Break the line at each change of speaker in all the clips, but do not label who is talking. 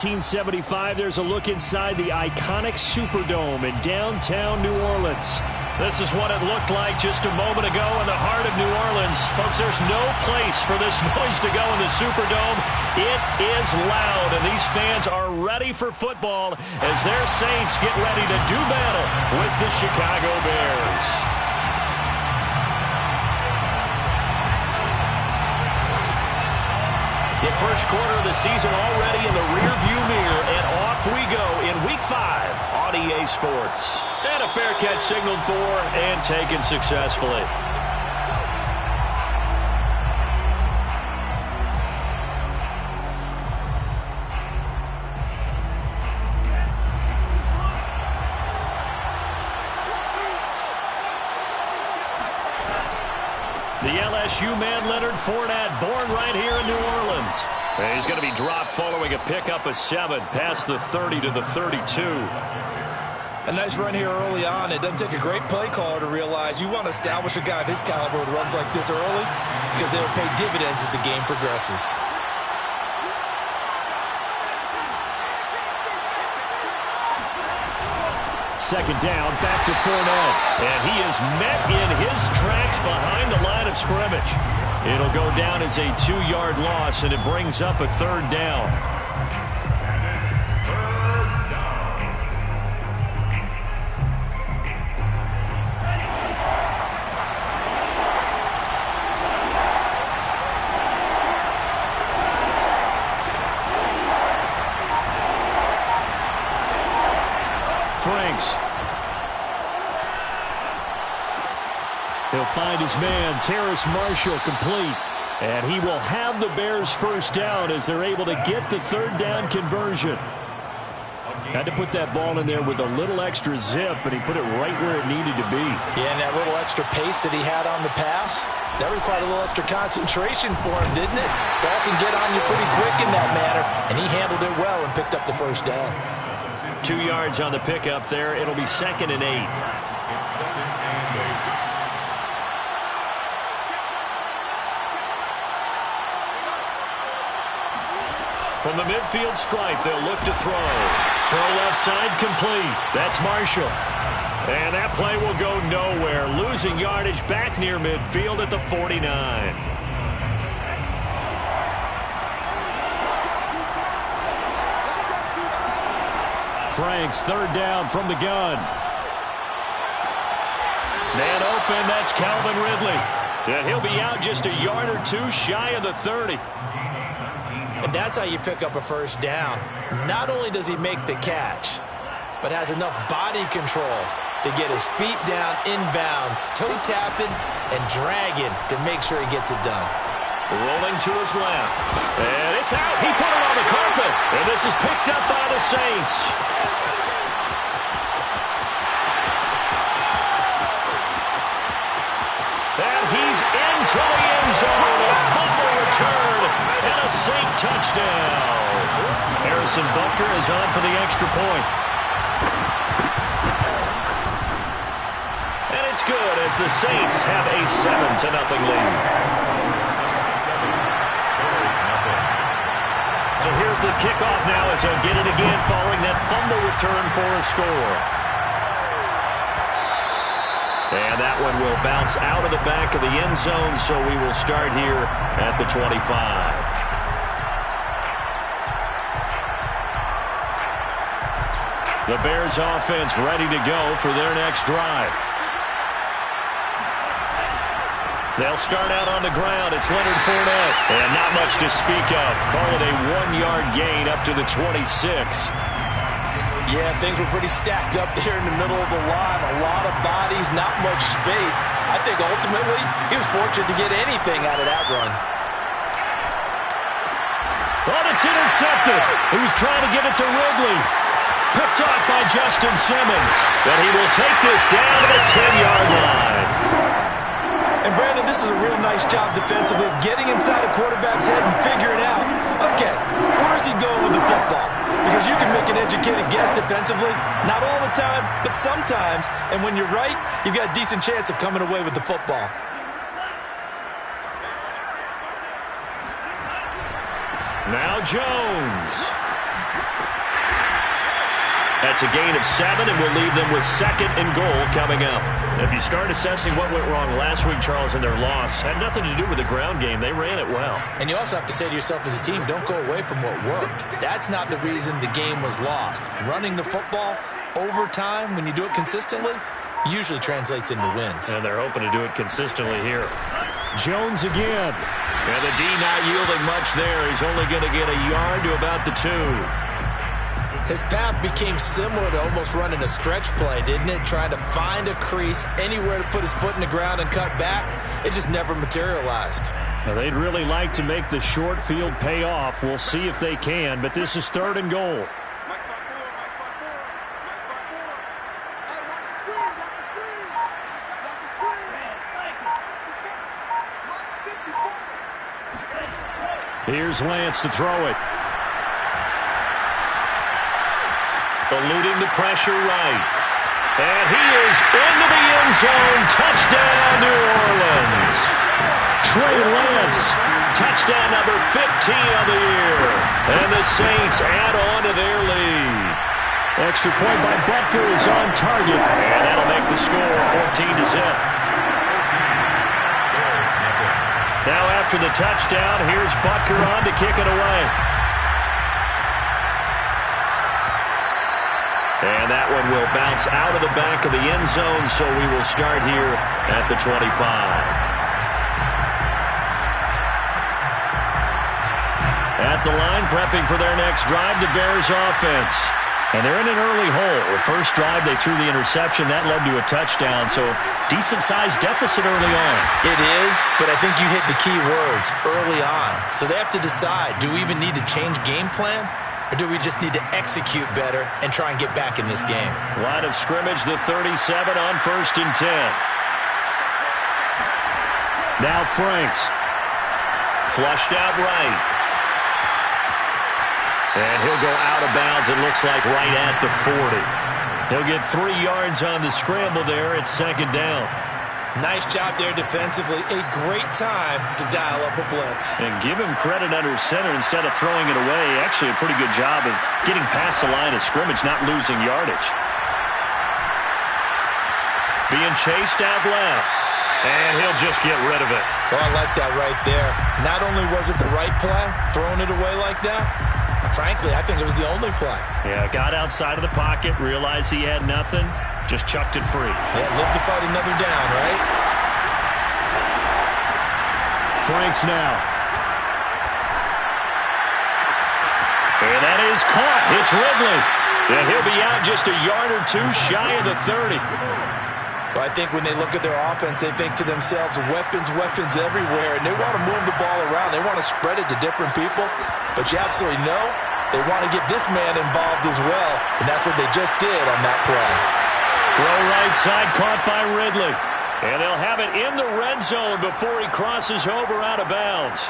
1975, there's a look inside the iconic Superdome in downtown New Orleans. This is what it looked like just a moment ago in the heart of New Orleans. Folks, there's no place for this noise to go in the Superdome. It is loud, and these fans are ready for football as their Saints get ready to do battle with the Chicago Bears. The first quarter of the season already in the rearview mirror, and off we go in Week 5 on EA Sports. And a fair catch signaled for and taken successfully. The LSU man, Leonard Fournette, born right here in New Orleans. And he's going to be dropped following a pickup of 7 past the 30 to the 32.
A nice run here early on. It doesn't take a great play caller to realize you want to establish a guy of his caliber with runs like this early because they will pay dividends as the game progresses.
Second down, back to Fournette. And he is met in his tracks behind the line of scrimmage. It'll go down as a 2-yard loss, and it brings up a third down. Franks. He'll find his man, Terrace Marshall, complete. And he will have the Bears first down as they're able to get the third down conversion. Had to put that ball in there with a little extra zip, and he put it right where it needed to be.
Yeah, and that little extra pace that he had on the pass, that required a little extra concentration for him, didn't it? Ball can get on you pretty quick in that manner, and he handled it well and picked up the first down.
2 yards on the pickup there. It'll be 2nd and 8.
It's 2nd and 8.
From the midfield stripe, they'll look to throw. Throw left side complete. That's Marshall. And that play will go nowhere. Losing yardage back near midfield at the 49. Franks, third down from the gun. Man open, that's Calvin Ridley. And he'll be out just a yard or two shy of the 30.
And that's how you pick up a first down. Not only does he make the catch, but has enough body control to get his feet down inbounds, toe tapping and dragging to make sure he gets it done.
Rolling to his left. And it's out. He put it on the carpet. And this is picked up by the Saints. And he's into the end zone. A fumble return and a Saint touchdown. Harrison Butker is on for the extra point. And it's good as the Saints have a 7-0 lead. So here's the kickoff now as he'll get it again following that fumble return for a score. And that one will bounce out of the back of the end zone, so we will start here at the 25. The Bears offense ready to go for their next drive. They'll start out on the ground. It's Leonard Fournette. And not much to speak of. Call it a 1-yard gain up to the 26.
Yeah, things were pretty stacked up there in the middle of the line. A lot of bodies, not much space. I think ultimately he was fortunate to get anything out of that run.
But it's intercepted. He was trying to get it to Ridley. Picked off by Justin Simmons. But he will take this down to the 10-yard line.
And Brandon, this is a real nice job defensively of getting inside a quarterback's head and figuring out, okay, where's he going with the football? Because you can make an educated guess defensively, not all the time, but sometimes. And when you're right, you've got a decent chance of coming away with the football.
Now Jones. That's a gain of 7, and we'll leave them with 2nd and goal coming up. If you start assessing what went wrong last week, Charles, in their loss, had nothing to do with the ground game. They ran it well.
And you also have to say to yourself as a team, don't go away from what worked. That's not the reason the game was lost. Running the football over time, when you do it consistently, usually translates into wins.
And they're hoping to do it consistently here. Jones again. And the D not yielding much there. He's only going to get a yard to about the 2.
His path became similar to almost running a stretch play, didn't it? Trying to find a crease, anywhere to put his foot in the ground and cut back. It just never materialized.
Now, they'd really like to make the short field pay off. We'll see if they can, but this is 3rd and goal. Here's Lance to throw it. Eluding the pressure right. And he is into the end zone. Touchdown, New Orleans. Trey Lance. Touchdown number 15 of the year. And the Saints add on to their lead. Extra point by Butker is on target. And that'll make the score 14-0. Now after the touchdown, here's Butker on to kick it away. And that one will bounce out of the back of the end zone, so we will start here at the 25. At the line, prepping for their next drive, the Bears offense. And they're in an early hole. The first drive, they threw the interception. That led to a touchdown, so decent-sized deficit early on.
It is, but I think you hit the key words, early on. So they have to decide, do we even need to change game plan? Or do we just need to execute better and try and get back in this game?
Line of scrimmage, the 37 on 1st and 10. Now Franks. Flushed out right. And he'll go out of bounds, it looks like right at the 40. He'll get 3 yards on the scramble there. It's 2nd down.
Nice job there defensively. A great time to dial up a blitz.
And give him credit under center instead of throwing it away. Actually a pretty good job of getting past the line of scrimmage, not losing yardage. Being chased out left. And he'll just get rid of it.
Oh, I like that right there. Not only was it the right play, throwing it away like that, frankly, I think it was the only play.
Yeah, got outside of the pocket, realized he had nothing, just chucked it free.
Yeah, live to fight another down, right?
Franks now. And that is caught. It's Ridley. And he'll be out just a yard or 2 shy of the 30.
Well, I think when they look at their offense, they think to themselves, weapons everywhere, and they want to move the ball around. They want to spread it to different people, but you absolutely know they want to get this man involved as well, and that's what they just did on that play.
Throw right side, caught by Ridley. And they'll have it in the red zone before he crosses over out of bounds.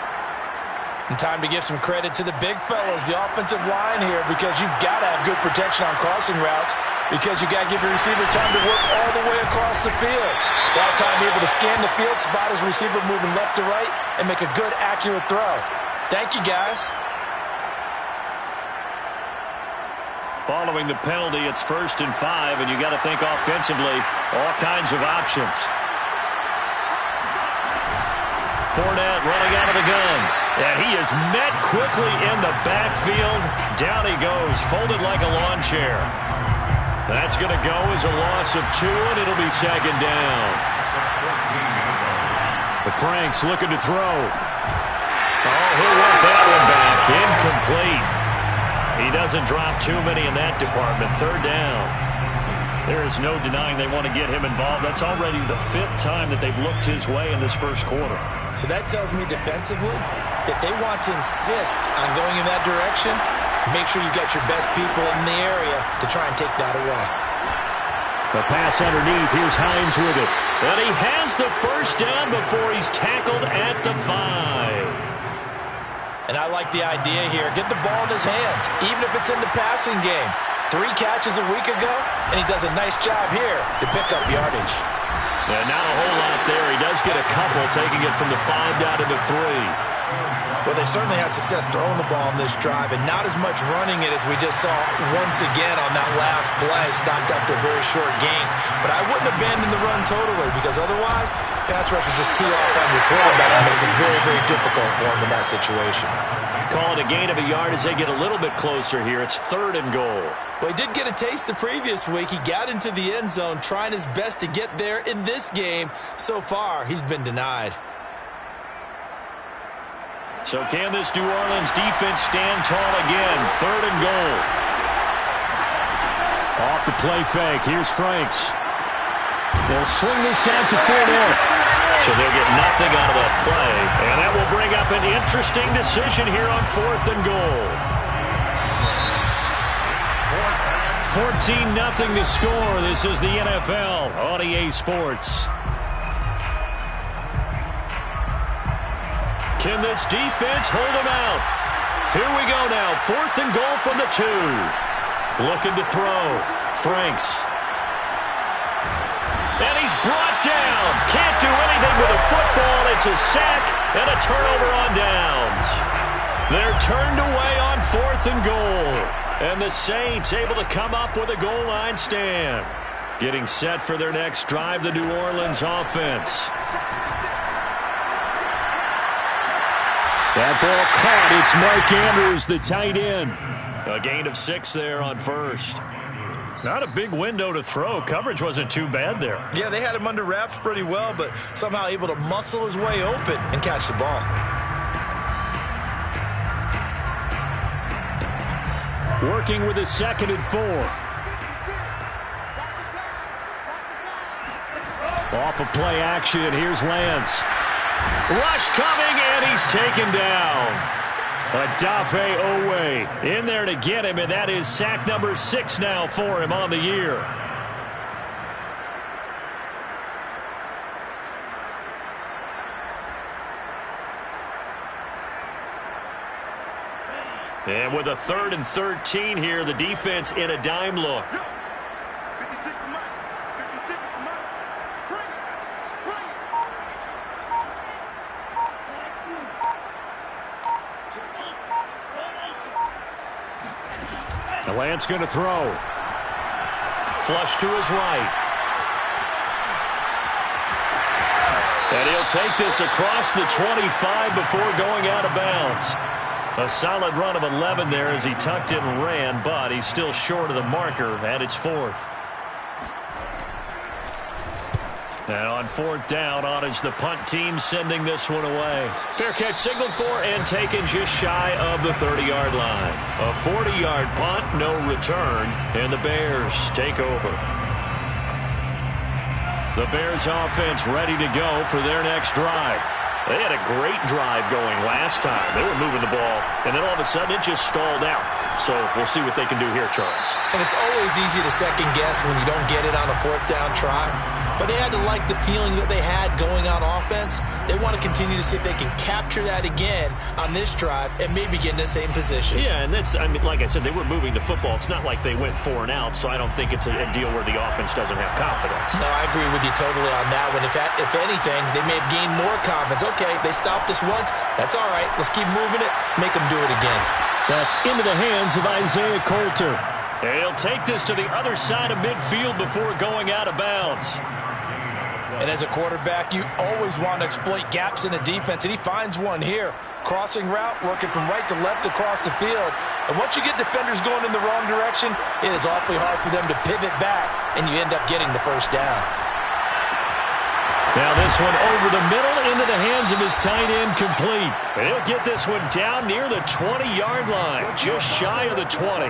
And time to give some credit to the big fellas, the offensive line here, because you've got to have good protection on crossing routes, because you got to give your receiver time to work all the way across the field. That time able to scan the field, spot his receiver moving left to right, and make a good, accurate throw. Thank you, guys.
Following the penalty, it's 1st and 5, and you got to think offensively, all kinds of options. Fournette running out of the gun. And he is met quickly in the backfield. Down he goes, folded like a lawn chair. That's going to go as a loss of 2, and it'll be 2nd down. The Franks looking to throw. Oh, he'll want that one back. Incomplete. He doesn't drop too many in that department. 3rd down. There is no denying they want to get him involved. That's already the 5th time that they've looked his way in this first quarter.
So that tells me defensively that they want to insist on going in that direction. Make sure you got your best people in the area to try and take that away.
The pass underneath. Here's Hines with it. And he has the 1st down before he's tackled at the 5.
And I like the idea here. Get the ball in his hands, even if it's in the passing game. 3 catches a week ago, and he does a nice job here to pick up yardage.
Yeah, not a whole lot there. He does get a couple, taking it from the 5 down to the 3.
Well, they certainly had success throwing the ball on this drive and not as much running it as we just saw once again on that last play, stopped after a very short gain. But I wouldn't abandon the run totally because otherwise, pass rush is just too off on your quarterback. It makes it very, very difficult for him in that situation.
Call it a gain of a yard as they get a little bit closer here. It's 3rd and goal.
Well, he did get a taste the previous week. He got into the end zone trying his best to get there in this game. So far, he's been denied.
So can this New Orleans defense stand tall again? 3rd and goal. Off the play fake. Here's Franks. They'll swing this out to Fournette. So they'll get nothing out of that play. And that will bring up an interesting decision here on 4th and goal. 14-0 to score. This is the NFL on EA Sports. Can this defense hold them out? Here we go now. 4th and goal from the 2. Looking to throw. Franks. And he's brought down. Can't do anything with a football. It's a sack and a turnover on downs. They're turned away on 4th and goal. And the Saints able to come up with a goal line stand. Getting set for their next drive, the New Orleans offense. That ball caught. It's Mike Andrews, the tight end. A gain of 6 there on 1st. Not a big window to throw. Coverage wasn't too bad there.
Yeah, they had him under wraps pretty well, but somehow able to muscle his way open and catch the ball.
Working with a 2nd and 4. Off of play action, here's Lance. Rush coming, and he's taken down. Adafe Owe in there to get him, and that is sack number 6 now for him on the year. And with a 3rd and 13 here, the defense in a dime look. Lance going to throw. Flush to his right. And he'll take this across the 25 before going out of bounds. A solid run of 11 there as he tucked it and ran, but he's still short of the marker, and it's 4th. Now on 4th down, on is the punt team sending this one away. Fair catch signaled for and taken just shy of the 30-yard line. A 40-yard punt, no return, and the Bears take over. The Bears offense ready to go for their next drive. They had a great drive going last time. They were moving the ball, and then all of a sudden it just stalled out. So we'll see what they can do here, Charles.
And it's always easy to second guess when you don't get it on a 4th down try. But they had to like the feeling that they had going on offense. They want to continue to see if they can capture that again on this drive and maybe get in the same position.
Yeah, and that's, I mean, like I said, they were moving the football. It's not like they went 4 and out, so I don't think it's a deal where the offense doesn't have confidence.
No, I agree with you totally on that one. If anything, they may have gained more confidence. Okay, they stopped us once. That's all right. Let's keep moving it. Make them do it again.
That's into the hands of Isaiah Coulter. And he'll take this to the other side of midfield before going out of bounds.
And as a quarterback, you always want to exploit gaps in the defense, and he finds one here. Crossing route, working from right to left across the field. And once you get defenders going in the wrong direction, it is awfully hard for them to pivot back, and you end up getting the 1st down.
Now this one over the middle into the hands of his tight end, complete. And he'll get this one down near the 20-yard line, just shy of the 20.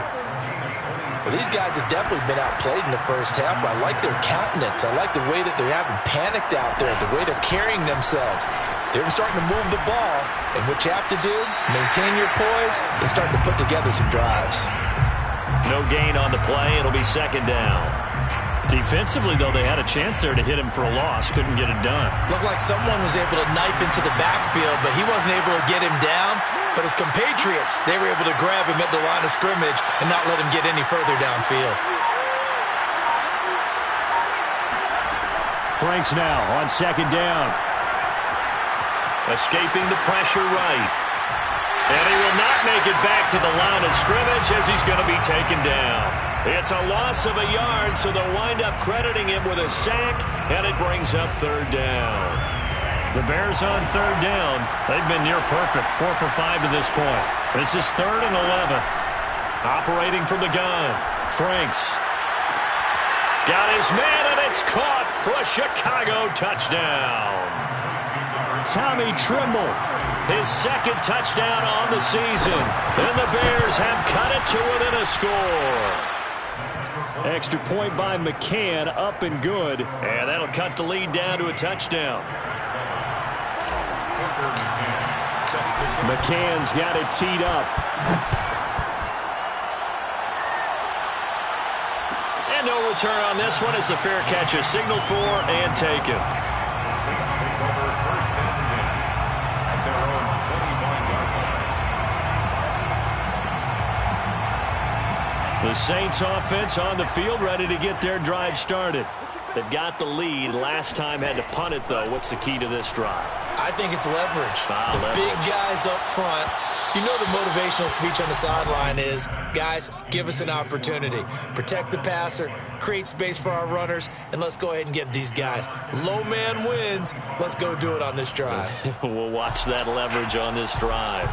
Well, these guys have definitely been outplayed in the 1st half, but I like their countenance. I like the way that they're having panicked out there, the way they're carrying themselves. They're starting to move the ball, and what you have to do, maintain your poise and start to put together some drives.
No gain on the play. It'll be 2nd down. Defensively, though, they had a chance there to hit him for a loss. Couldn't get it done.
Looked like someone was able to knife into the backfield, but he wasn't able to get him down. But his compatriots, they were able to grab him at the line of scrimmage and not let him get any further downfield.
Franks now on 2nd down. Escaping the pressure right. And he will not make it back to the line of scrimmage as he's going to be taken down. It's a loss of a yard, so they'll wind up crediting him with a sack, and it brings up third down. The Bears on third down. They've been near perfect, 4 for 5 to this point. This is 3rd and 11. Operating from the gun, Franks. Got his man, and it's caught for a Chicago touchdown. Tommy Trimble, his 2nd touchdown on the season. And the Bears have cut it to within a score. Extra point by McCann, up and good. And that'll cut the lead down to a touchdown. McCann's got it teed up. And no return on this one as the fair catch is signaled for and taken.
The Saints take over 1st and 10 at their own 25-yard line.
The Saints offense on the field, ready to get their drive started. They've got the lead. Last time had to punt it, though. What's the key to this drive?
I think it's leverage.
Leverage.
Big guys up front. You know the motivational speech on the sideline is, guys, give us an opportunity. Protect the passer, create space for our runners, and let's go ahead and get these guys. Low man wins. Let's go do it on this drive.
We'll watch that leverage on this drive.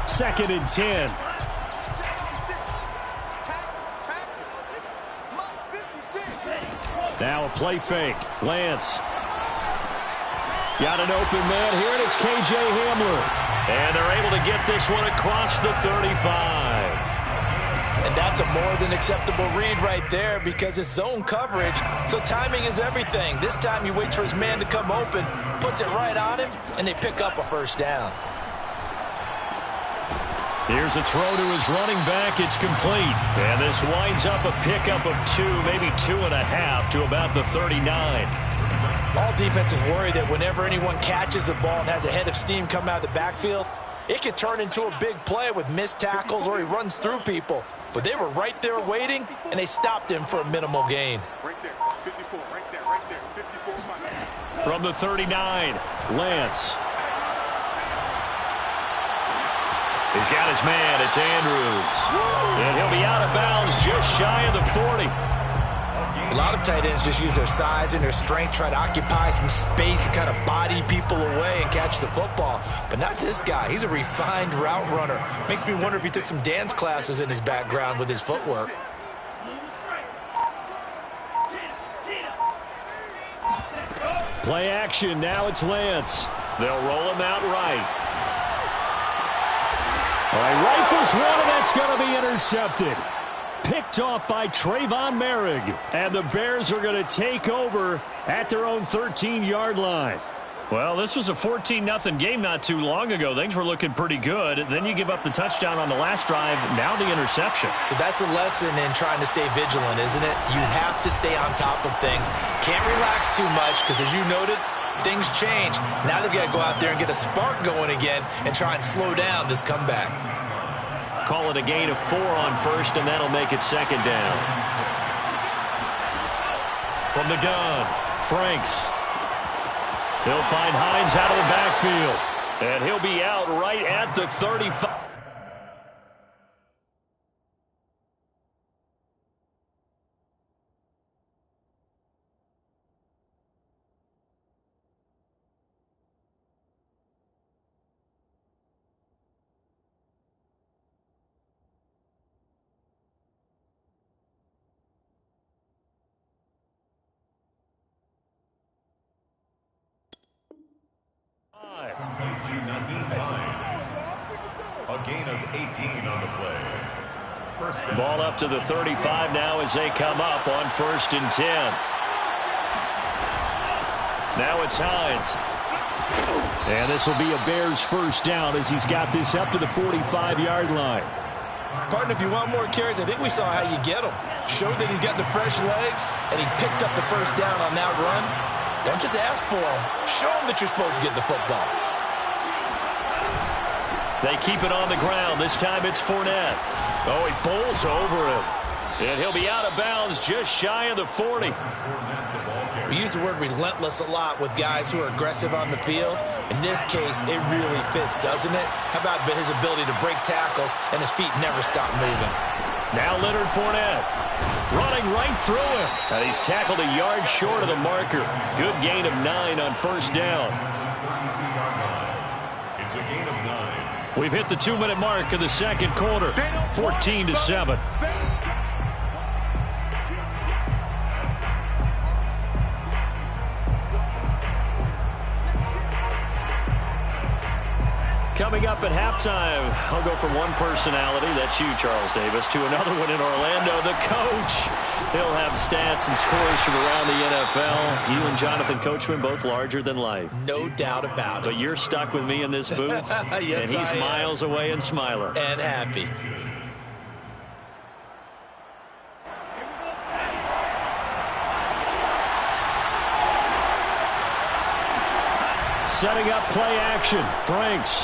Second and 10. Now a play fake. Lance. Got an open man here, and it's K.J. Hamler. And they're able to get this one across the 35.
And that's a more than acceptable read right there because it's zone coverage, so timing is everything. This time he waits for his man to come open, puts it right on him, and they pick up a first down.
Here's a throw to his running back. It's complete. And this winds up a pickup of 2, maybe 2.5 to about the 39.
All defenses worry that whenever anyone catches the ball and has a head of steam come out of the backfield, it could turn into a big play with missed tackles or he runs through people. But they were right there waiting, and they stopped him for a minimal gain.
Right there, 54, right there, 54.
From the 39, Lance. He's got his man. It's Andrews. And he'll be out of bounds just shy of the 40.
A lot of tight ends just use their size and their strength, try to occupy some space and kind of body people away and catch the football. But not this guy. He's a refined route runner. Makes me wonder if he took some dance classes in his background with his footwork.
Play action. Now it's Lance. They'll roll him out right. All right, rifles one, and that's going to be intercepted. Picked off by Trayvon Merrick. And the Bears are going to take over at their own 13-yard line. Well, this was a 14-0 game not too long ago. Things were looking pretty good. Then you give up the touchdown on the last drive. Now the interception.
So that's a lesson in trying to stay vigilant, isn't it? You have to stay on top of things. Can't relax too much because, as you noted, things change. Now they've got to go out there and get a spark going again and try and slow down this comeback.
Call it a gain of 4 on first, and that'll make it second down. From the gun, Franks. He'll find Hines out of the backfield. And he'll be out right at the 35.
A gain of 18 on the play. First down.
Ball up to the 35 now as they come up on 1st and 10. Now it's Hines. And this will be a Bears first down as he's got this up to the 45-yard line.
Partner, if you want more carries, I think we saw how you get them. Showed that he's got the fresh legs, and he picked up the first down on that run. Don't just ask for them. Show them that you're supposed to get the football.
They keep it on the ground. This time it's Fournette. Oh, he bowls over him. And he'll be out of bounds just shy of the 40.
We use the word relentless a lot with guys who are aggressive on the field. In this case, it really fits, doesn't it? How about his ability to break tackles and his feet never stop moving?
Now Leonard Fournette running right through him. And he's tackled a yard short of the marker. Good gain of 9 on first down.
It's a gain of 9.
We've hit the 2-minute mark of the second quarter. 14-7. Coming up at halftime, I'll go from one personality, that's you, Charles Davis, to another one in Orlando, the coach. He'll have stats and scores from around the NFL. You and Jonathan Coachman, both larger than life.
No doubt about it.
But you're stuck with me in this booth,
yes,
and he's miles away and smiling.
And happy.
Setting up play action. Franks.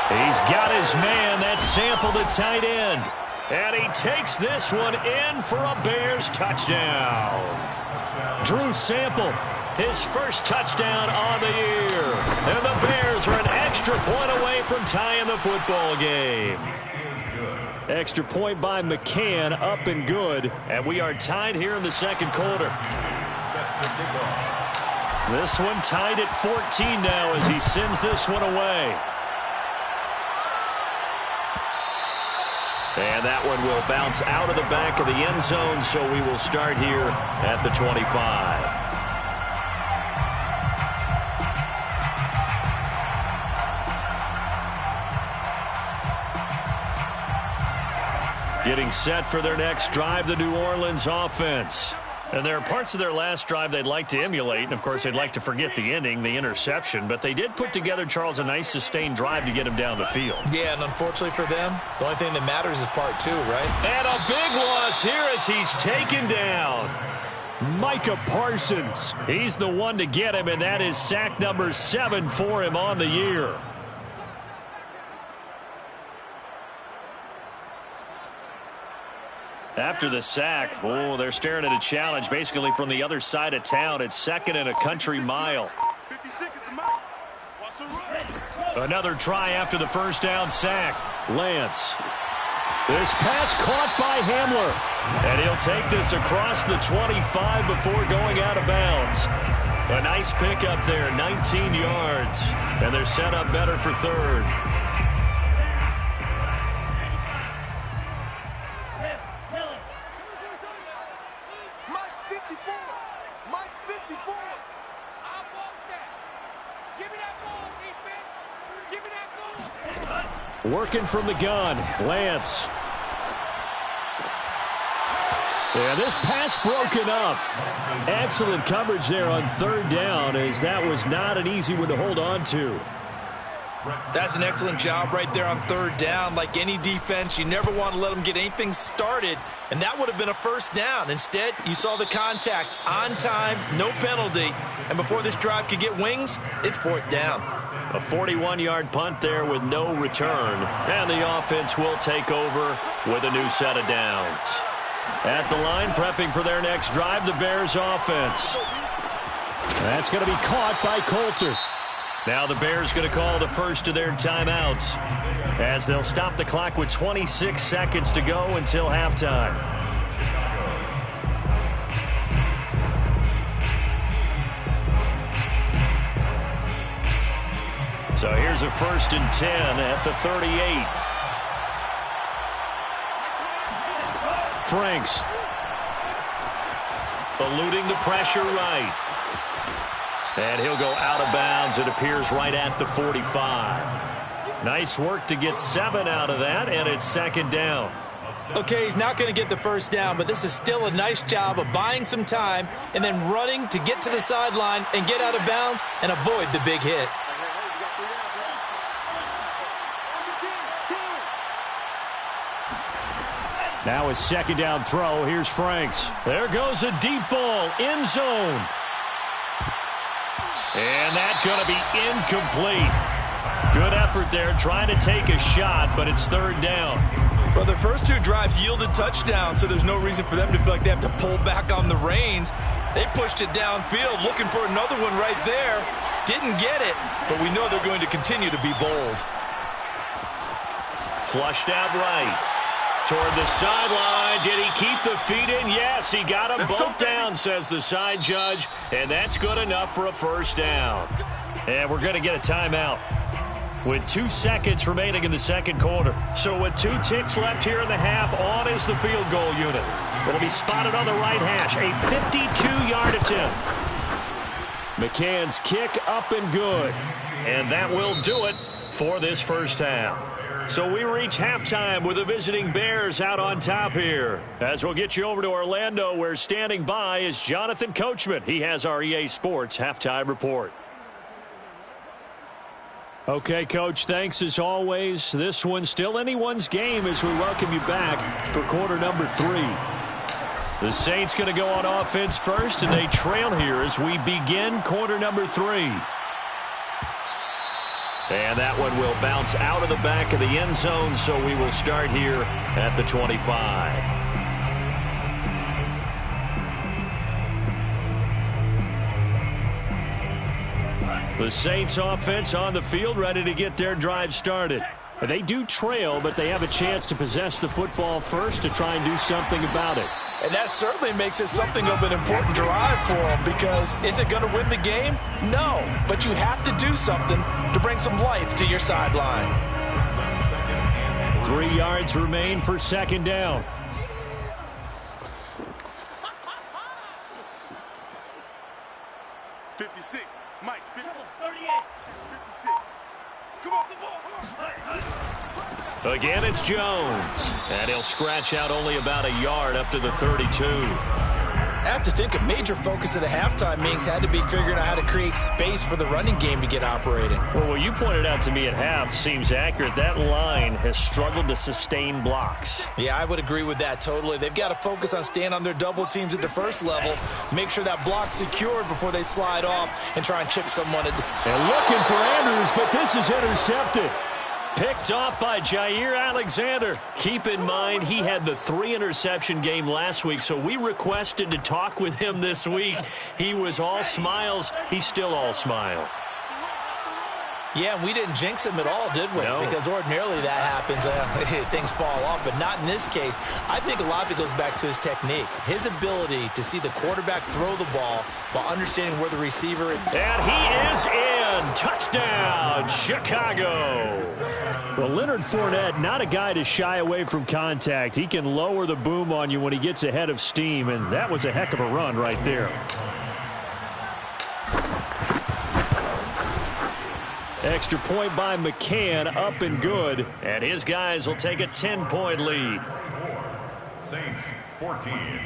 He's got his man. That's Sample, the tight end. And he takes this one in for a Bears touchdown. Drew Sample, his first touchdown on the year. And the Bears are an extra point away from tying the football game. Extra point by McCann, up and good. And we are tied here in the second quarter. This one tied at 14 now as he sends this one away. And that one will bounce out of the back of the end zone, so we will start here at the 25. Getting set for their next drive, the New Orleans offense. And there are parts of their last drive they'd like to emulate, and of course they'd like to forget the ending, the interception, but they did put together, Charles, a nice sustained drive to get him down the field.
Yeah, and unfortunately for them, the only thing that matters is part 2, right?
And a big loss here as he's taken down. Micah Parsons, he's the one to get him, and that is sack number 7 for him on the year. After the sack, oh, they're staring at a challenge basically from the other side of town. It's second and a country mile. Another try after the first down sack. Lance. This pass caught by Hamler. And he'll take this across the 25 before going out of bounds. A nice pickup there, 19 yards. And they're set up better for third. Working from the gun, Lance. And this pass broken up. Excellent coverage there on third down, as that was not an easy one to hold on to.
That's an excellent job right there on third down. Like any defense, you never want to let them get anything started, and that would have been a first down. Instead, you saw the contact on time, no penalty, and before this drive could get wings, it's fourth down.
A 41-yard punt there with no return, and the offense will take over with a new set of downs. At the line, prepping for their next drive, the Bears offense. That's going to be caught by Coulter. Now the Bears going to call the first of their timeouts as they'll stop the clock with 26 seconds to go until halftime. So here's a 1st and 10 at the 38. Franks eluding the pressure right. And he'll go out of bounds, it appears, right at the 45. Nice work to get 7 out of that, and it's second down.
Okay, he's not going to get the first down, but this is still a nice job of buying some time and then running to get to the sideline and get out of bounds and avoid the big hit.
Now a second down throw. Here's Franks. There goes a deep ball, end zone. And that's going to be incomplete. Good effort there trying to take a shot, but it's third down.
Well, their first 2 drives yielded touchdowns, so there's no reason for them to feel like they have to pull back on the reins. They pushed it downfield, looking for another one right there. Didn't get it, but we know they're going to continue to be bold.
Flushed out right. Toward the sideline. Did he keep the feet in? Yes, he got him both down, says the side judge. And that's good enough for a first down. And we're going to get a timeout with 2 seconds remaining in the second quarter. So with 2 ticks left here in the half, on is the field goal unit. It'll be spotted on the right hash. A 52-yard attempt. McCann's kick up and good. And that will do it for this first half. So we reach halftime with the visiting Bears out on top here. As we'll get you over to Orlando, where standing by is Jonathan Coachman. He has our EA Sports halftime report. Okay, Coach, thanks as always. This one's still anyone's game as we welcome you back for quarter number 3. The Saints going to go on offense first, and they trail here as we begin quarter number 3. And that one will bounce out of the back of the end zone, so we will start here at the 25. The Saints offense on the field, ready to get their drive started. They do trail, but they have a chance to possess the football first to try and do something about it.
And that certainly makes it something of an important drive for them, because is it going to win the game? No, but you have to do something to bring some life to your sideline.
3 yards remain for second down.
Mike, 38. 56. Come on, the ball.
Again, it's Jones. And he'll scratch out only about a yard up to the 32.
I have to think a major focus of the halftime meetings had to be figuring out how to create space for the running game to get operating.
Well, what you pointed out to me at half seems accurate. That line has struggled to sustain blocks.
Yeah, I would agree with that totally. They've got to focus on staying on their double teams at the first level, make sure that block's secured before they slide off and try and chip someone at the...
And looking for Andrews, but this is intercepted. Picked off by Jair Alexander. Keep in mind, he had the 3-interception game last week, so we requested to talk with him this week. He was all smiles. He's still all smile.
Yeah, we didn't jinx him at all, did we?
No.
Because ordinarily that happens. Things fall off, but not in this case. I think a lot of it goes back to his technique. His ability to see the quarterback throw the ball while understanding where the receiver is.
And he is in. Touchdown, Chicago. Well, Leonard Fournette, not a guy to shy away from contact. He can lower the boom on you when he gets ahead of steam, and that was a heck of a run right there. Extra point by McCann, up and good. And his guys will take a 10-point lead.
Saints 14.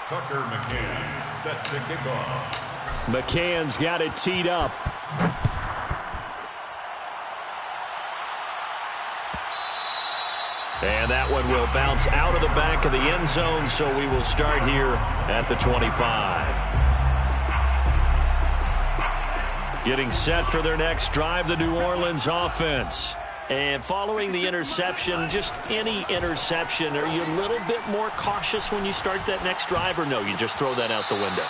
Tucker McCann set to kick off.
McCann's got it teed up. And that one will bounce out of the back of the end zone, so we will start here at the 25. Getting set for their next drive, the New Orleans offense. And following the interception, just any interception, are you a little bit more cautious when you start that next drive, or no, you just throw that out the window?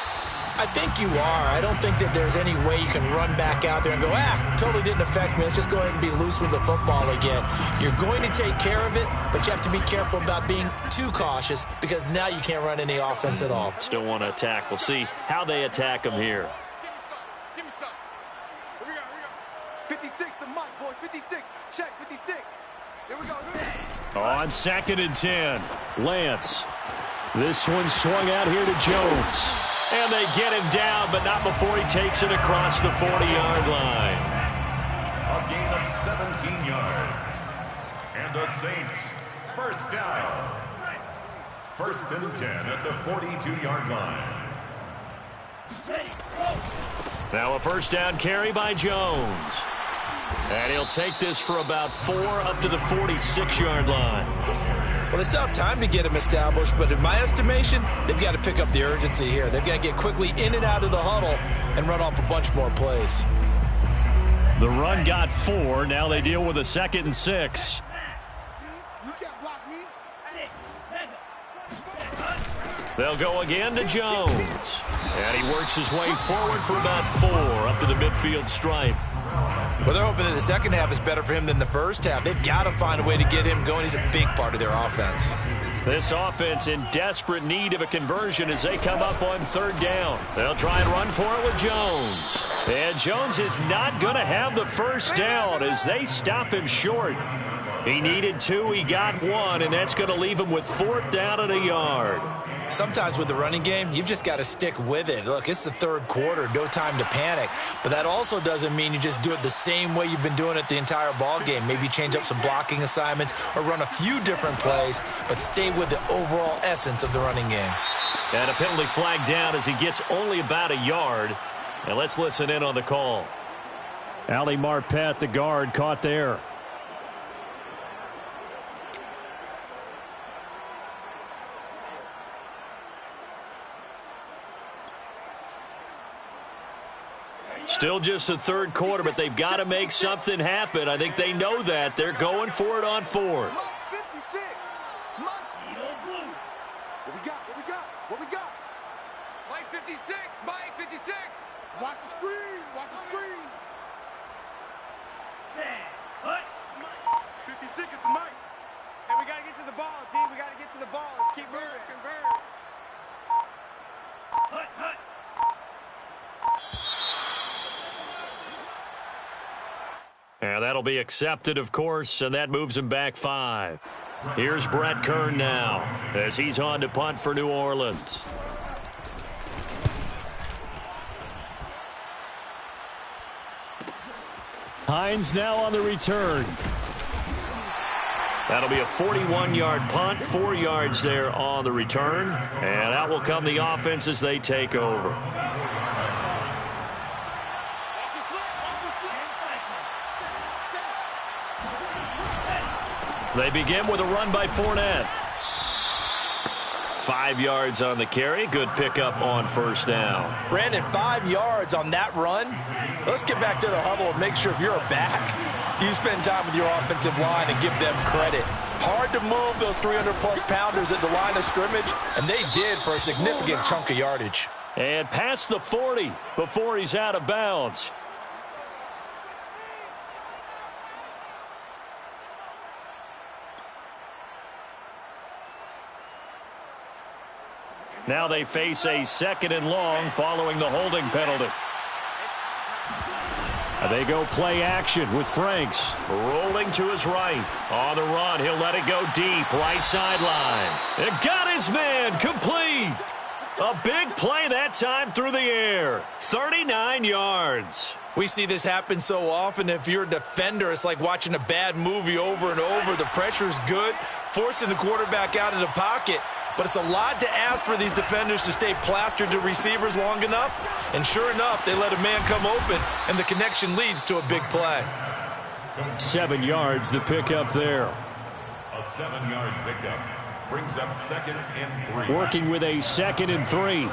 I think you are. I don't think that there's any way you can run back out there and go, totally didn't affect me. Let's just go ahead and be loose with the football again. You're going to take care of it, but you have to be careful about being too cautious, because now you can't run any offense at all.
Still want to attack. We'll see how they attack them here.
Give me some. Here we go. 56, the mic, boys. 56. Check, 56. Here we go.
On 2nd and 10, Lance. This one swung out here to Jones. And they get him down, but not before he takes it across the 40-yard line.
A gain of 17 yards. And the Saints, first down. 1st and 10 at the 42-yard line.
Now a first down carry by Jones. And he'll take this for about 4 up to the 46-yard line.
Well, they still have time to get him established, but in my estimation, they've got to pick up the urgency here. They've got to get quickly in and out of the huddle and run off a bunch more plays.
The run got 4. Now they deal with a 2nd and 6. They'll go again to Jones. And he works his way forward for about 4 up to the midfield stripe.
Well, they're hoping that the second half is better for him than the first half. They've got to find a way to get him going. He's a big part of their offense.
This offense in desperate need of a conversion as they come up on 3rd down. They'll try and run for it with Jones. And Jones is not going to have the first down as they stop him short. He needed 2, he got 1, and that's going to leave him with 4th down and a yard.
Sometimes with the running game, you've just got to stick with it. Look, it's the 3rd quarter, no time to panic. But that also doesn't mean you just do it the same way you've been doing it the entire ball game. Maybe change up some blocking assignments or run a few different plays, but stay with the overall essence of the running game.
And a penalty flag down as he gets only about a yard. And let's listen in on the call. Ali Marpet, the guard, caught there. Still just the 3rd quarter, but they've got to make something happen. I think they know that. They're going for it on 4th.
56. What we got? What we got? What we got? Mike 56. Mike 56. Watch the screen. Watch the screen. 56 is the Mike.
Hey, we got to get to the ball, team. We got to get to the ball. Let's keep moving. Converge.
And that'll be accepted, of course, and that moves him back 5. Here's Brett Kern now as he's on to punt for New Orleans. Hines now on the return. That'll be a 41-yard punt, 4 yards there on the return. And out will come the offense as they take over. They begin with a run by Fournette. 5 yards on the carry. Good pickup on 1st down.
Brandon, 5 yards on that run. Let's get back to the huddle and make sure if you're a back, you spend time with your offensive line and give them credit. Hard to move those 300-plus pounders at the line of scrimmage, and they did for a significant chunk of yardage.
And past the 40 before he's out of bounds. Now they face a 2nd and long following the holding penalty. They go play action with Franks rolling to his right. On the run, he'll let it go deep, right sideline. And got his man complete. A big play that time through the air. 39 yards.
We see this happen so often. If you're a defender, it's like watching a bad movie over and over. The pressure's good, forcing the quarterback out of the pocket. But it's a lot to ask for these defenders to stay plastered to receivers long enough. And sure enough, they let a man come open, and the connection leads to a big play.
7 yards to pick up there.
A 7-yard pickup brings up 2nd and 3.
Working with a 2nd and 3.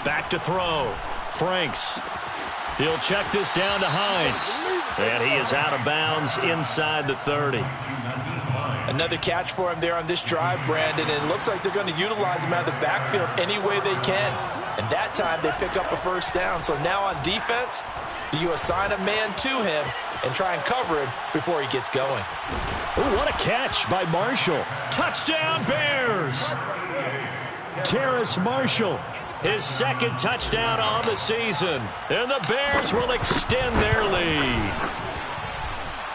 Back to throw. Franks. He'll check this down to Hines. And he is out of bounds inside the 30.
Another catch for him there on this drive, Brandon. And it looks like they're going to utilize him out of the backfield any way they can. And that time they pick up a 1st down. So now on defense, do you assign a man to him and try and cover him before he gets going?
Ooh, what a catch by Marshall. Touchdown, Bears! Terrace Marshall. His 2nd touchdown on the season. And the Bears will extend their lead.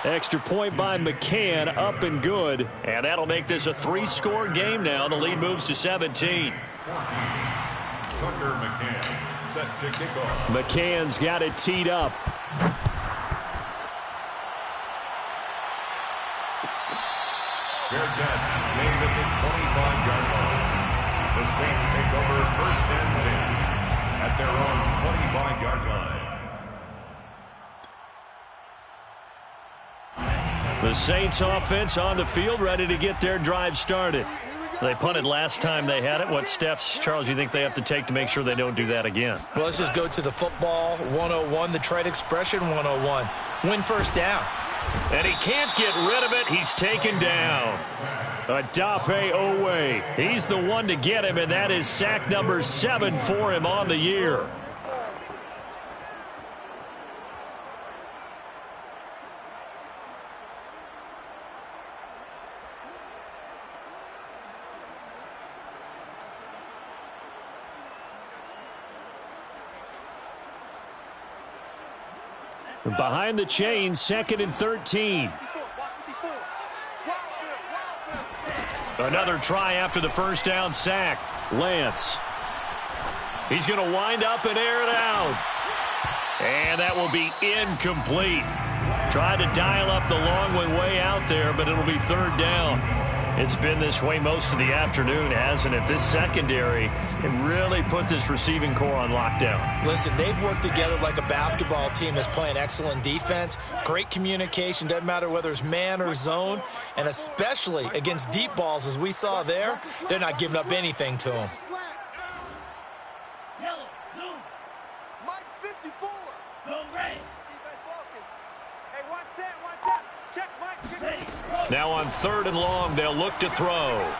Extra point by McCann, up and good. And that'll make this a 3-score game now. The lead moves to 17.
Tucker McCann set to kick off.
McCann's got it teed up.
Fair catch made at the 25-yard line. The Saints take over 1st and 10 at their own 25-yard line.
The Saints offense on the field, ready to get their drive started. They punted last time they had it. What steps, Charles, you think they have to take to make sure they don't do that again?
Well, let's just go to the football 101, the trade expression 101. Win first down.
And he can't get rid of it. He's taken down. Adafe Owe. He's the one to get him, and that is sack number 7 for him on the year. From behind the chain, 2nd and 13. Another try after the first down sack. Lance. He's going to wind up and air it out. And that will be incomplete. Tried to dial up the long one way out there, but it'll be 3rd down. It's been this way most of the afternoon, hasn't it? This secondary can really put this receiving core on lockdown.
Listen, they've worked together like a basketball team that's playing excellent defense. Great communication, doesn't matter whether it's man or zone. And especially against deep balls, as we saw there, they're not giving up anything to them.
Mike 54. Go Ray. Defense focus.
Hey, one set. Check Mike 54.
Now on 3rd and long, they'll look to throw.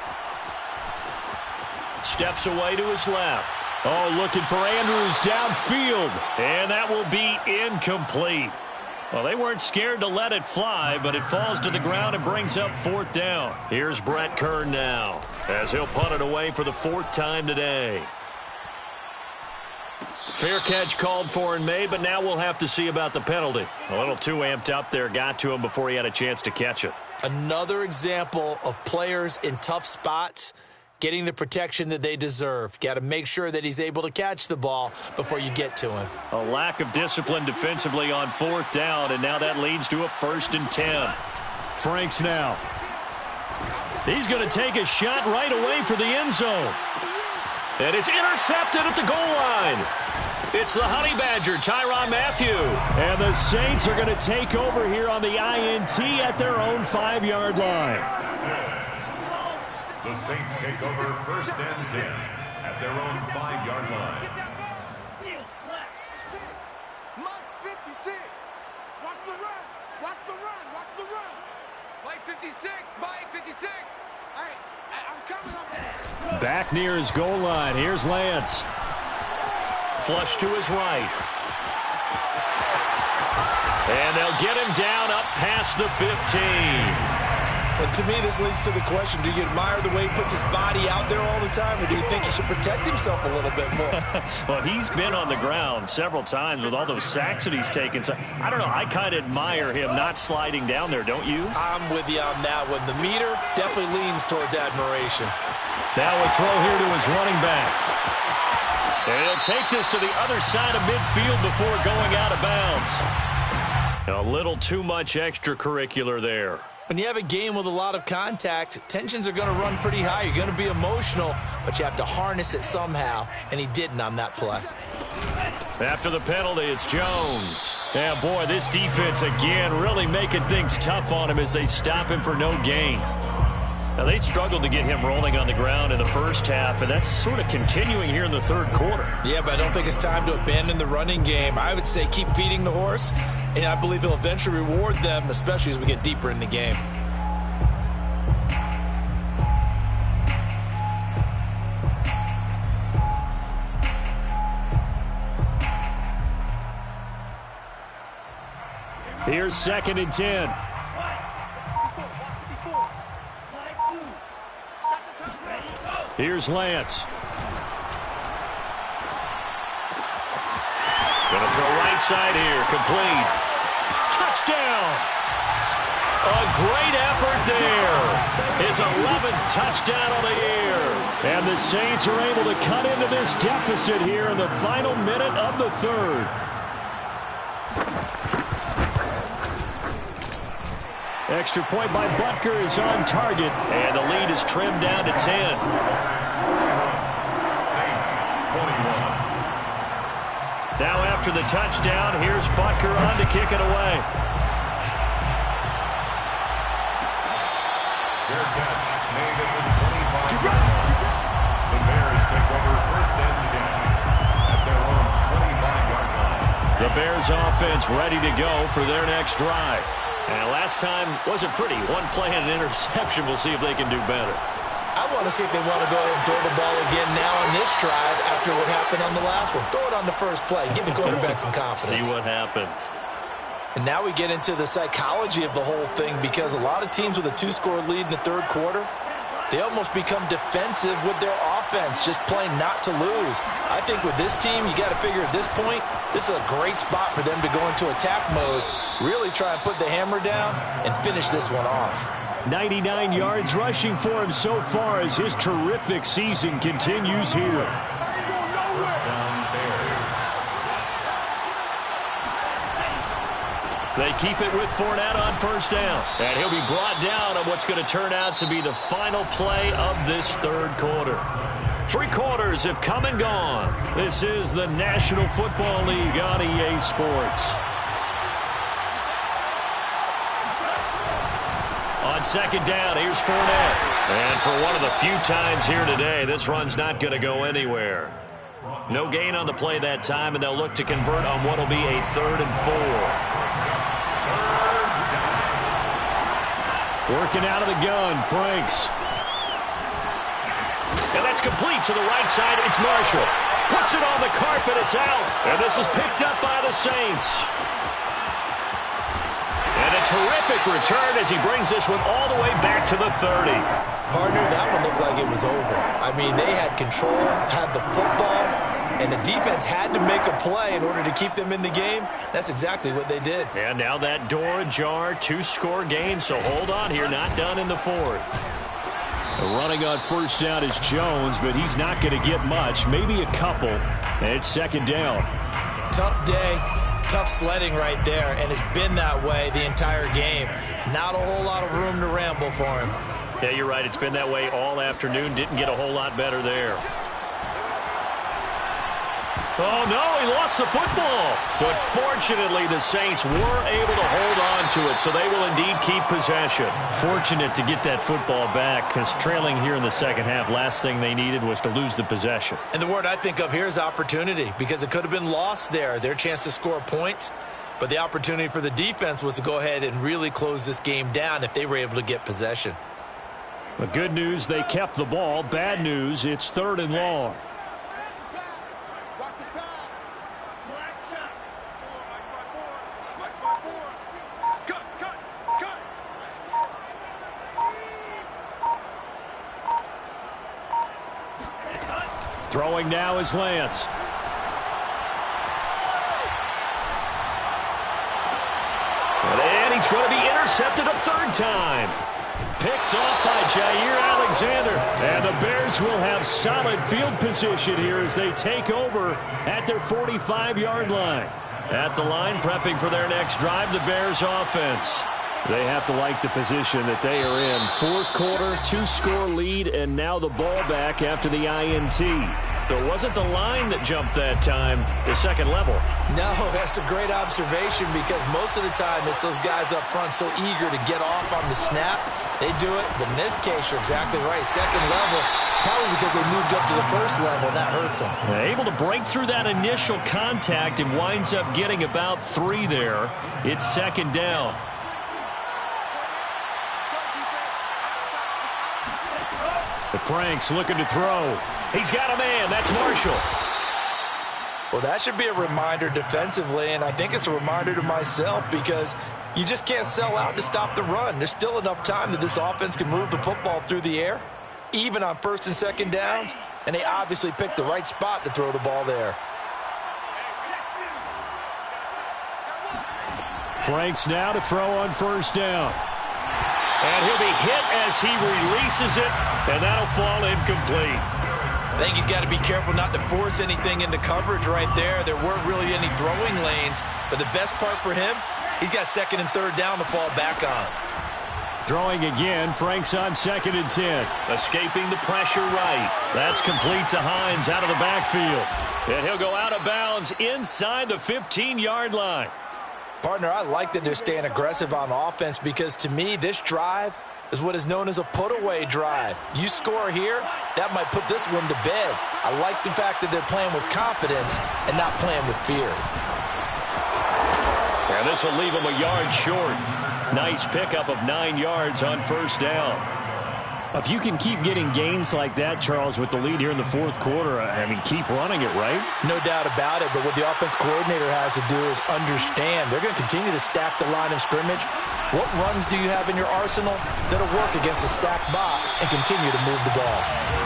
Steps away to his left. Oh, looking for Andrews downfield. And that will be incomplete. Well, they weren't scared to let it fly, but it falls to the ground and brings up 4th down. Here's Brett Kern now, as he'll punt it away for the 4th time today. Fair catch called for and made, but now we'll have to see about the penalty. A little too amped up there, got to him before he had a chance to catch it.
Another example of players in tough spots getting the protection that they deserve. Got to make sure that he's able to catch the ball before you get to him.
A lack of discipline defensively on 4th down, and now that leads to a 1st and 10. Franks now. He's going to take a shot right away for the end zone. And it's intercepted at the goal line. It's the Honey Badger, Tyrann Mathieu. And the Saints are going to take over here on the INT at their own 5-yard line.
The Saints take over 1st and 10 at their own 5-yard line.
Mike 56. Watch the run. Watch the run. Watch the run. Mike 56. Mike 56. Hey, I'm coming up.
Back near his goal line. Here's Lance. Flush to his right. And they'll get him down up past the 15.
Well, to me, this leads to the question, do you admire the way he puts his body out there all the time, or do you think he should protect himself a little bit more?
Well, he's been on the ground several times with all those sacks that he's taken. So, I don't know, I kind of admire him not sliding down there, don't you?
I'm with you on that one. The meter definitely leans towards admiration.
Now a throw here to his running back. And he'll take this to the other side of midfield before going out of bounds. A little too much extracurricular there.
When you have a game with a lot of contact, tensions are going to run pretty high. You're going to be emotional, but you have to harness it somehow, and he didn't on that play.
After the penalty, it's Jones. Yeah, boy, this defense again really making things tough on him as they stop him for no gain. Now, they struggled to get him rolling on the ground in the first half, and that's sort of continuing here in the 3rd quarter.
Yeah, but I don't think it's time to abandon the running game. I would say keep feeding the horse, and I believe he'll eventually reward them, especially as we get deeper in the game.
Here's 2nd and 10. Here's Lance. Going to throw right side here. Complete. Touchdown. A great effort there. His 11th touchdown of the year. And the Saints are able to cut into this deficit here in the final minute of the 3rd. Extra point by Butker is on target, and the lead is trimmed down to 10.
Saints, 21.
Now after the touchdown, here's Butker on to kick it away.
Fair catch made at the 25-yard line. The Bears take over 1st and 10 at their own 25-yard line.
The Bears offense ready to go for their next drive. And last time wasn't pretty. One play and an interception. We'll see if they can do better.
I want to see if they want to go ahead and throw the ball again now on this drive after what happened on the last one. Throw it on the first play. Give the quarterback some confidence.
See what happens.
And now we get into the psychology of the whole thing, because a lot of teams with a 2-score lead in the third quarter, they almost become defensive with their offense, just playing not to lose. I think with this team, you got to figure at this point, this is a great spot for them to go into attack mode, really try and put the hammer down and finish this one off.
99 yards rushing for him so far as his terrific season continues here.
First down, Bears.
They keep it with Fournette on first down. And he'll be brought down on what's going to turn out to be the final play of this third quarter. 3 quarters have come and gone. This is the National Football League on EA Sports. On second down, here's Fournette. And for one of the few times here today, this run's not going to go anywhere. No gain on the play that time, and they'll look to convert on what will be a 3rd and 4. Working out of the gun, Franks. And that's complete to the right side. It's Marshall. Puts it on the carpet. It's out. And this is picked up by the Saints. And a terrific return as he brings this one all the way back to the 30.
Partner, that one looked like it was over. I mean, they had control, had the football, and the defense had to make a play in order to keep them in the game. That's exactly what they did.
And now that door ajar, 2-score game, so hold on here, not done in the 4th. Running on first down is Jones, but he's not going to get much, maybe a couple. And it's second down.
Tough day, tough sledding right there, and it's been that way the entire game. Not a whole lot of room to ramble for him.
Yeah, you're right. It's been that way all afternoon. Didn't get a whole lot better there. Oh, no, he lost the football. But fortunately, the Saints were able to hold on to it, so they will indeed keep possession. Fortunate to get that football back, because trailing here in the second half, last thing they needed was to lose the possession.
And the word I think of here is opportunity, because it could have been lost there, their chance to score points. But the opportunity for the defense was to go ahead and really close this game down if they were able to get possession.
But good news, they kept the ball. Bad news, it's 3rd and long. Throwing now is Lance. And he's going to be intercepted a 3rd time. Picked off by Jair Alexander. And the Bears will have solid field position here as they take over at their 45-yard line. At the line, prepping for their next drive, the Bears offense. They have to like the position that they are in. 4th quarter, 2-score lead, and now the ball back after the INT. It wasn't the line that jumped that time, the second level.
No, that's a great observation, because most of the time it's those guys up front so eager to get off on the snap. They do it, but in this case, you're exactly right. Second level, probably because they moved up to the 1st level, and that hurts them.
Able to break through that initial contact and winds up getting about 3 there. It's second down. Franks looking to throw. He's got a man. That's Marshall.
Well, that should be a reminder defensively, and I think it's a reminder to myself, because you just can't sell out to stop the run. There's still enough time that this offense can move the football through the air, even on 1st and 2nd downs, and they obviously picked the right spot to throw the ball there.
Franks now to throw on first down. And he'll be hit as he releases it, and that'll fall incomplete.
I think he's got to be careful not to force anything into coverage right there. There weren't really any throwing lanes, but the best part for him, he's got 2nd and 3rd down to fall back on.
Throwing again, Franks on 2nd and 10. Escaping the pressure right. That's complete to Hines out of the backfield. And he'll go out of bounds inside the 15-yard line.
Partner, I like that they're staying aggressive on offense, because to me, this drive is what is known as a put-away drive. You score here, that might put this one to bed. I like the fact that they're playing with confidence and not playing with fear.
And this will leave them a yard short. Nice pickup of 9 yards on first down. If you can keep getting gains like that, Charles, with the lead here in the fourth quarter, I mean, keep running it, right?
No doubt about it, but what the offense coordinator has to do is understand they're going to continue to stack the line of scrimmage. What runs do you have in your arsenal that'll work against a stacked box and continue to move the ball?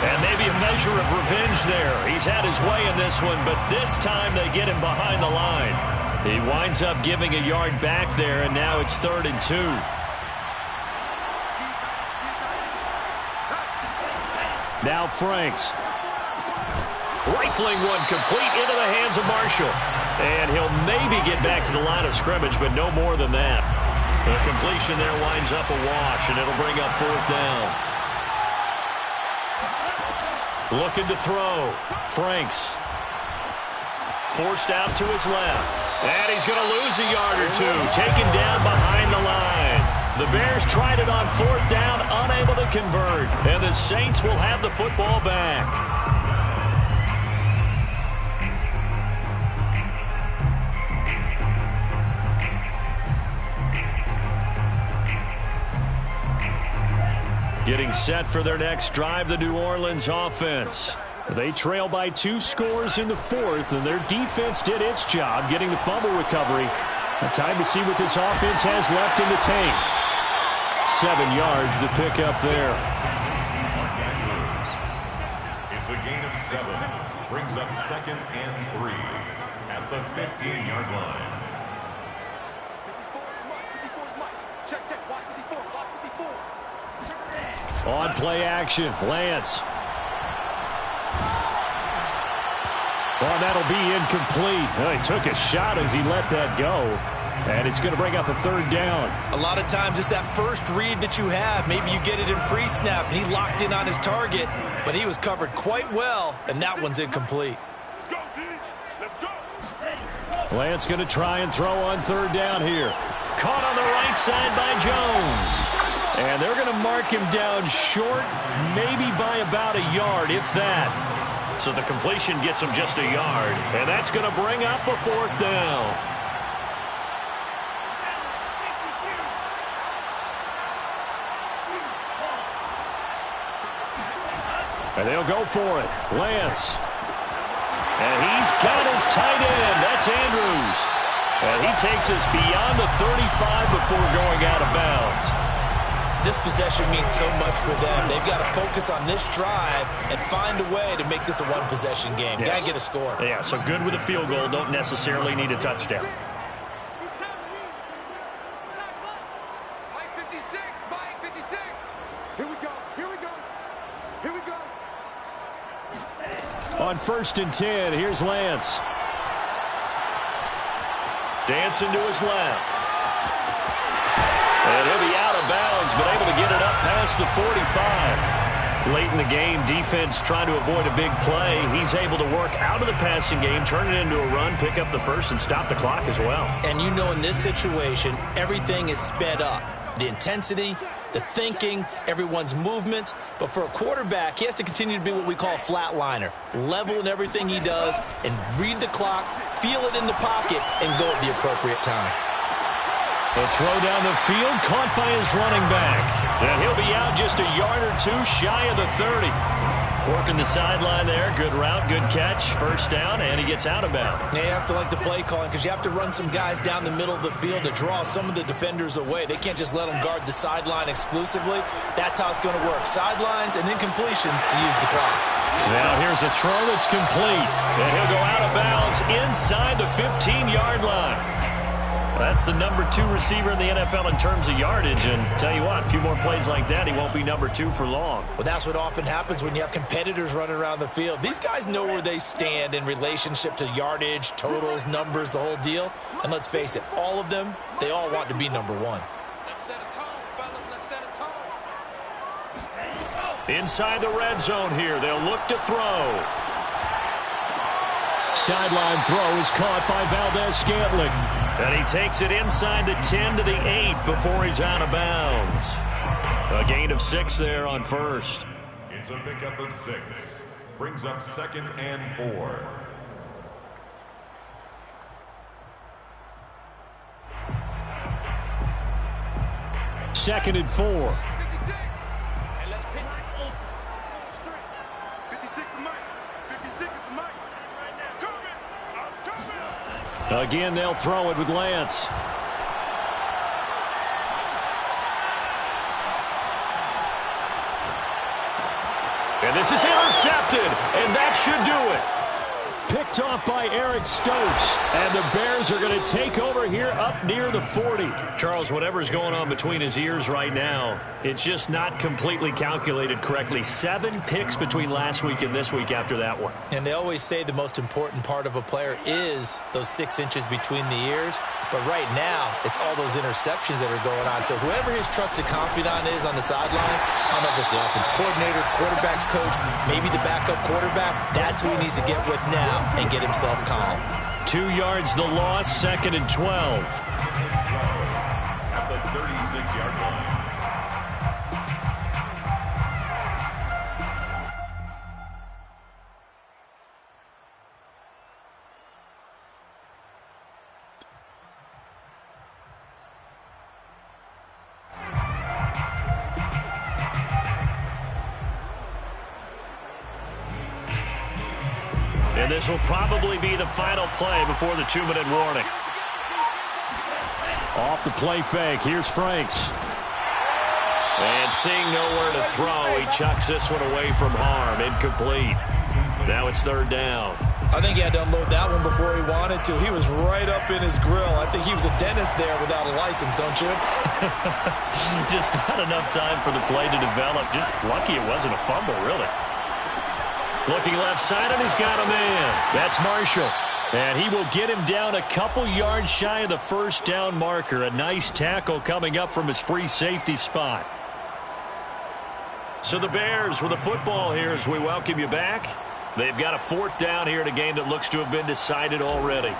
And maybe a measure of revenge there. He's had his way in this one, but this time they get him behind the line. He winds up giving a yard back there, and now it's 3rd and 2. Now Franks. Rifling one complete into the hands of Marshall. And he'll maybe get back to the line of scrimmage, but no more than that. The completion there winds up a wash, and it'll bring up 4th down. Looking to throw. Franks. Forced out to his left. And he's going to lose a yard or two. Taken down behind the line. The Bears tried it on 4th down, unable to convert. And the Saints will have the football back. Getting set for their next drive, the New Orleans offense. They trail by 2 scores in the 4th, and their defense did its job getting the fumble recovery. Time to see what this offense has left in the tank. 7 yards to pick up there.
It's a gain of 7. Brings up 2nd and 3 at the 15-yard line.
Check, watch 54, watch 54.
On play action, Lance. Well, that'll be incomplete. Well, he took a shot as he let that go. And it's going to bring up a 3rd down.
A lot of times it's that first read that you have. Maybe you get it in pre-snap, and he locked in on his target, but he was covered quite well, and that one's incomplete.
Let's go, D. Let's go.
Lance going to try and throw on 3rd down here. Caught on the right side by Jones. And they're going to mark him down short, maybe by about a yard, if that. So the completion gets him just a yard, and that's going to bring up a 4th down. And they'll go for it. Lance. And he's got his tight end. That's Andrews. And he takes us beyond the 35 before going out of bounds.
This possession means so much for them. They've got to focus on this drive and find a way to make this a one-possession game.
Yes.
Got to get a score.
Yeah, so good with a field goal. Don't necessarily need a touchdown.
Mike 56, Mike 56. Here we go, here we go, here we go.
On 1st and 10, here's Lance. Dancing to his left. And he'll be out of bounds, but able to get it up past the 45. Late in the game, defense trying to avoid a big play. He's able to work out of the passing game, turn it into a run, pick up the first, and stop the clock as well.
And you know in this situation, everything is sped up. The intensity, the thinking, everyone's movement. But for a quarterback, he has to continue to be what we call a flatliner. Level in everything he does and read the clock, feel it in the pocket, and go at the appropriate time.
The throw down the field, caught by his running back. And he'll be out just a yard or two shy of the 30. Working the sideline there. Good route, good catch. First down, and he gets out of bounds.
Now you have to like the play calling because you have to run some guys down the middle of the field to draw some of the defenders away. They can't just let them guard the sideline exclusively. That's how it's going to work. Sidelines and incompletions to use the clock.
Now here's a throw that's complete. And he'll go out of bounds inside the 15-yard line. That's the number 2 receiver in the NFL in terms of yardage. And tell you what, a few more plays like that, he won't be number 2 for long.
Well, that's what often happens when you have competitors running around the field. These guys know where they stand in relationship to yardage, totals, numbers, the whole deal. And let's face it, all of them, they all want to be number 1.
Let's set a tone, fellas. Let's set a tone.
Inside the red zone here, they'll look to throw. Sideline throw is caught by Valdez-Scantling. And he takes it inside the 10 to the 8 before he's out of bounds. A gain of 6 there on first.
It's a pickup of 6. Brings up 2nd and 4.
Second and 4.
56. Hey, let's pick. 56 is Mike. 56 is Mike. Coming.
Again, they'll throw it with Lance. And this is intercepted, and that should do it. Picked off by Eric Stokes, and the Bears are going to take over here up near the 40. Charles, whatever's going on between his ears right now, it's just not completely calculated correctly. 7 picks between last week and this week after that one.
And they always say the most important part of a player is those 6 inches between the ears. But right now, it's all those interceptions that are going on. So whoever his trusted confidant is on the sidelines, I don't know if it's the offense coordinator, quarterback's coach, maybe the backup quarterback, that's who he needs to get with now and get himself calm.
2 yards the loss, 2nd and 12.
At the 36-yard line.
And this will probably be the final play before the 2-minute warning. Off the play fake, here's Franks. And seeing nowhere to throw, he chucks this one away from harm. Incomplete. Now it's 3rd down.
I think he had to unload that one before he wanted to. He was right up in his grill. I think he was a dentist there without a license, don't you?
Just not enough time for the play to develop. Just lucky it wasn't a fumble, really. Looking left side, and he's got a man. That's Marshall. And he will get him down a couple yards shy of the 1st down marker. A nice tackle coming up from his free safety spot. So the Bears with a football here as we welcome you back. They've got a 4th down here in a game that looks to have been decided already.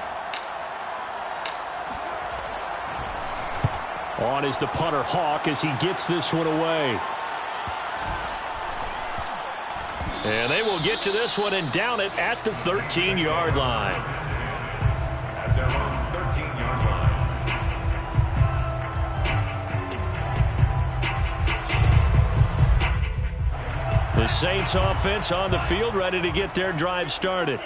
On is the punter Hawk as he gets this one away. And they will get to this one and down it at the 13-yard line.
At their own 13-yard line.
The Saints offense on the field ready to get their drive started.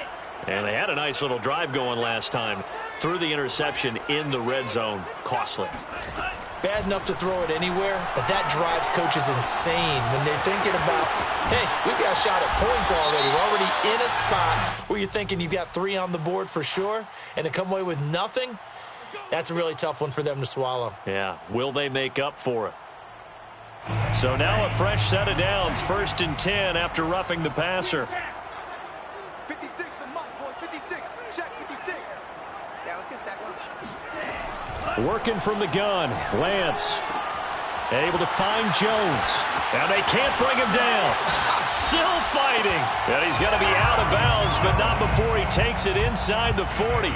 And they had a nice little drive going last time. Threw the interception in the red zone. Costly.
Bad enough to throw it anywhere, but that drives coaches insane when they're thinking about, hey, we've got a shot at points already. We're already in a spot where you're thinking you've got 3 on the board for sure, and to come away with nothing, that's a really tough one for them to swallow.
Yeah, will they make up for it? So now a fresh set of downs, 1st and 10 after roughing the passer.
56 the Mike, boys. 56. Check 56. Yeah, let's get sack lunch.
Working from the gun, Lance. Able to find Jones. And they can't bring him down. Still fighting. And he's going to be out of bounds, but not before he takes it inside the 40.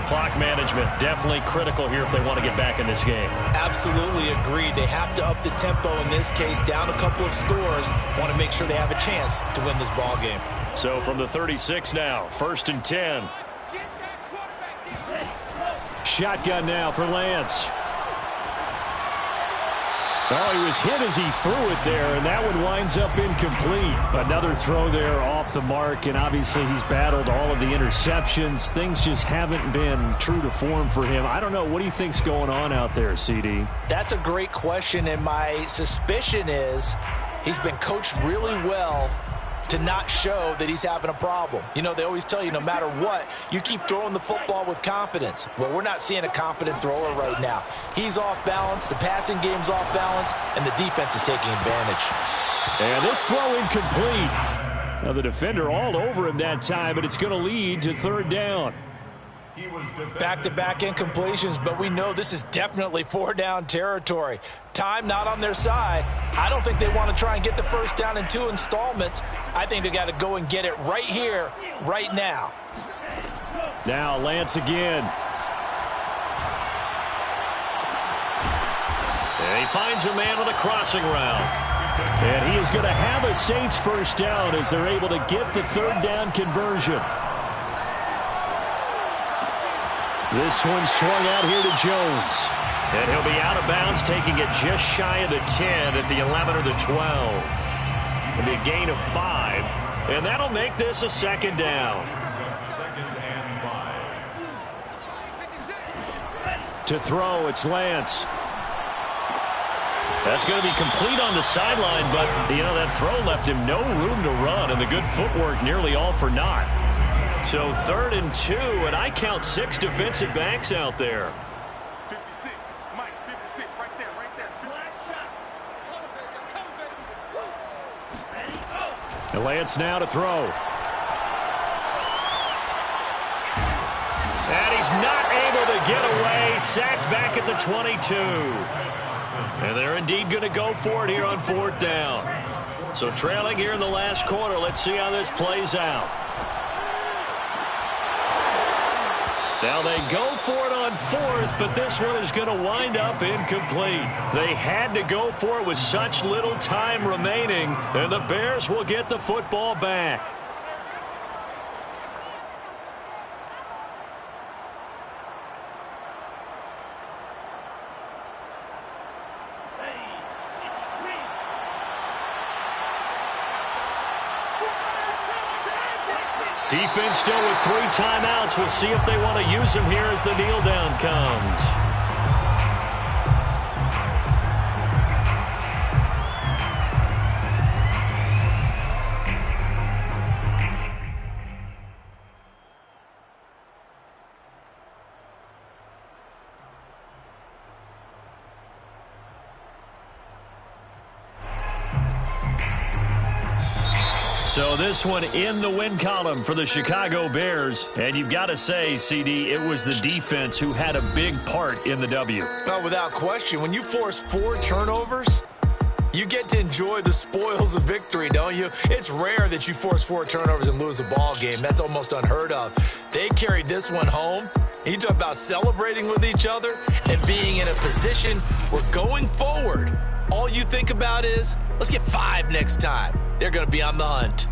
Clock management definitely critical here if they want to get back in this game.
Absolutely agreed. They have to up the tempo in this case, down a couple of scores. Want to make sure they have a chance to win this ball game.
So from the 36 now, 1st and 10. Shotgun now for Lance. Oh, he was hit as he threw it there, and that one winds up incomplete. Another throw there off the mark, and obviously he's battled all of the interceptions. Things just haven't been true to form for him. I don't know. What do you think's going on out there, CD?
That's a great question, and my suspicion is he's been coached really well to not show that he's having a problem. You know, they always tell you no matter what, you keep throwing the football with confidence. Well, we're not seeing a confident thrower right now. He's off balance, the passing game's off balance, and the defense is taking advantage.
And this throw incomplete. Now the defender all over him that time, but it's going to lead to 3rd down.
Back-to-back incompletions, but we know this is definitely 4-down territory. Time not on their side. I don't think they want to try and get the 1st down in 2 installments. I think they got to go and get it right here, right now.
Now Lance again. And he finds a man on the crossing route. And he is going to have a Saints first down as they're able to get the third down conversion. This one swung out here to Jones. And he'll be out of bounds, taking it just shy of the 10 at the 11 or the 12. It'll be a gain of 5. And that'll make this a second down. To throw, it's Lance. That's going to be complete on the sideline, but, that throw left him no room to run, and the good footwork nearly all for naught. So 3rd and 2, and I count 6 defensive backs out there.
56, Mike, 56, right there. Black shot. Come, baby.
And Lance now to throw. And he's not able to get away. Sacked back at the 22. And they're indeed going to go for it here on 4th down. So trailing here in the last quarter. Let's see how this plays out. Now they go for it on 4th, but this one is going to wind up incomplete. They had to go for it with such little time remaining, and the Bears will get the football back. Defense still with 3 timeouts. We'll see if they want to use them here as the kneel down comes. So this one in the win column for the Chicago Bears. And you've got to say, CD, it was the defense who had a big part in the W.
Oh, without question. When you force 4 turnovers, you get to enjoy the spoils of victory, don't you? It's rare that you force 4 turnovers and lose a ball game. That's almost unheard of. They carried this one home. You talk about celebrating with each other and being in a position where going forward, all you think about is, let's get 5 next time. They're going to be on the hunt.